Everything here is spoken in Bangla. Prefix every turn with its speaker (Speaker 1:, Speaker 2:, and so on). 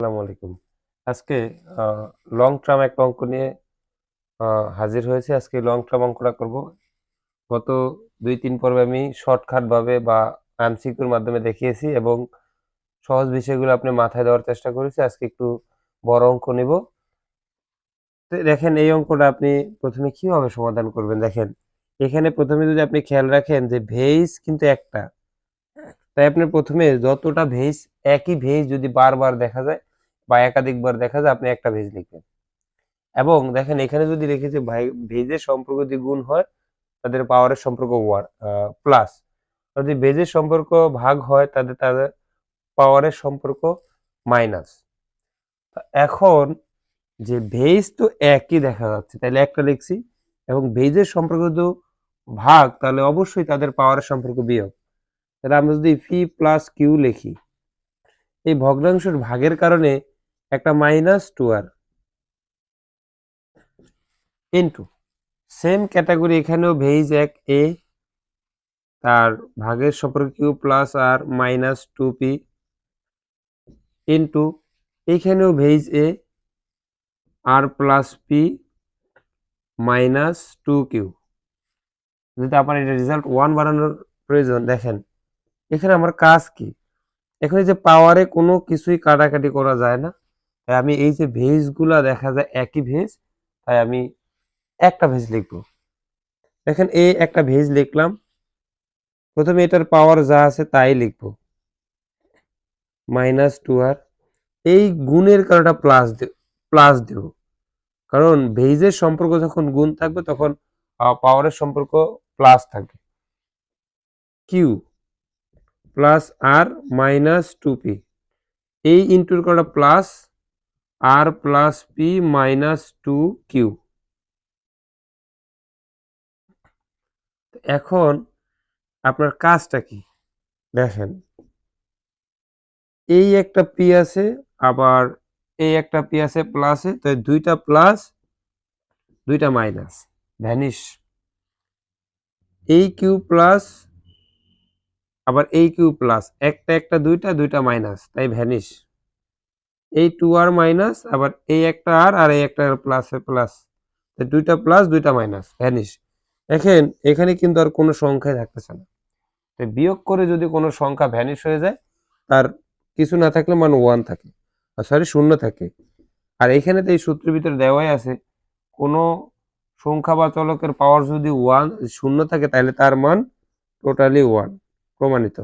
Speaker 1: আসসালামু আলাইকুম। আজকে লং টার্ম একটা অঙ্ক নিয়ে হাজির হয়েছি। আজকে লং টার্ম অঙ্কটা করব। গত ২-৩ পর্বে আমি শর্টকাট ভাবে বা এমসিকিউর মাধ্যমে দেখিয়েছি এবং সহজ বিষয়গুলো আপনি মাথায় দেওয়ার চেষ্টা করেছি। আজকে একটু বড় অঙ্ক নিব। তো দেখেন এই অঙ্কটা আপনি ১ম এ কিভাবে সমাধান করবেন দেখেন। এখানে ১ম এ যদি আপনি খেয়াল রাখেন যে ভেইজ কিন্তু একটা। তাই আপনি ১ম এ যতটা ভেইজ একই ভেইজ যদি বারবার দেখা যায় বা একাধিকবার দেখা যায় আপনি একটা ভেইজ লিখবেন। এবং দেখেন এখানে যদি রেখেছে ভেজের সম্পর্ক যদি গুণ হয় তাদের পাওয়ারের সম্পর্ক প্লাস, যদি ভেজের সম্পর্ক ভাগ হয় তাদের তাদের পাওয়ারের সম্পর্ক মাইনাস। এখন যে ভেজ তো একই দেখা যাচ্ছে তাহলে একটা লিখছি, এবং ভেজের সম্পর্ক যদি ভাগ তাহলে অবশ্যই তাদের পাওয়ারের সম্পর্ক বিয়োগ। তাহলে আমরা যদি পি প্লাস কিউ লিখি, এই ভগ্নাংশের ভাগের কারণে একটা minus two R into same category এখানেও ভেজ এক এ, তার ভাগের সম্পর্ক Q plus R minus two P into এইখানেও ভেজ এ R plus P minus two Q. যদি আপনার এটা রেজাল্ট ওয়ান বানানোর প্রয়োজন দেখেন এখানে আমার কাজ কি, এখানে যে পাওয়ারে কোনো কিছুই কাটাকাটি করা যায় না, তাই আমি এই যে ভেজগুলা দেখা যায় একই ভেজ, তাই আমি একটা ভেজ লিখবো। দেখেন এই একটা ভেজ লিখলাম, প্রথমে এটার পাওয়ার যা আছে তাই লিখবো মাইনাস টু আর, এই গুণের কারণটা প্লাস দেব, কারণ ভেইজের সম্পর্ক যখন গুণ থাকবে তখন পাওয়ারের সম্পর্ক প্লাস থাকবে। Q plus R minus two P, এই ইন্টুর করা plus R plus P minus two Q. এখন আপনার কাজটা কি দেখেন, এই একটা পি আছে, আবার এই একটা পি আছে প্লাসে, তাই দুইটা প্লাস দুইটা মাইনাস ভ্যানিশ। এই কিউ প্লাস আবার এই কিউ প্লাস, একটা একটা দুইটা দুইটা মাইনাস তাই ভ্যানিশ। এই টু আর মাইনাস, আবার এই একটা আর আর এই একটা প্লাস প্লাস, দুইটা প্লাস দুইটা মাইনাস ভ্যানিশ। দেখেন এখানে কিন্তু আর কোনো সংখ্যাই থাকতেছে না, তাই বিয়োগ করে যদি কোনো সংখ্যা ভ্যানিশ হয়ে যায় তার কিছু না থাকলে মান ওয়ান থাকে, সরি শূন্য থাকে। আর এখানে তো এই সূত্রের ভিতরে দেওয়াই আছে কোনো সংখ্যা বা চলকের পাওয়ার যদি ওয়ান শূন্য থাকে তাহলে তার মান টোটালি ওয়ান, প্রমাণিত।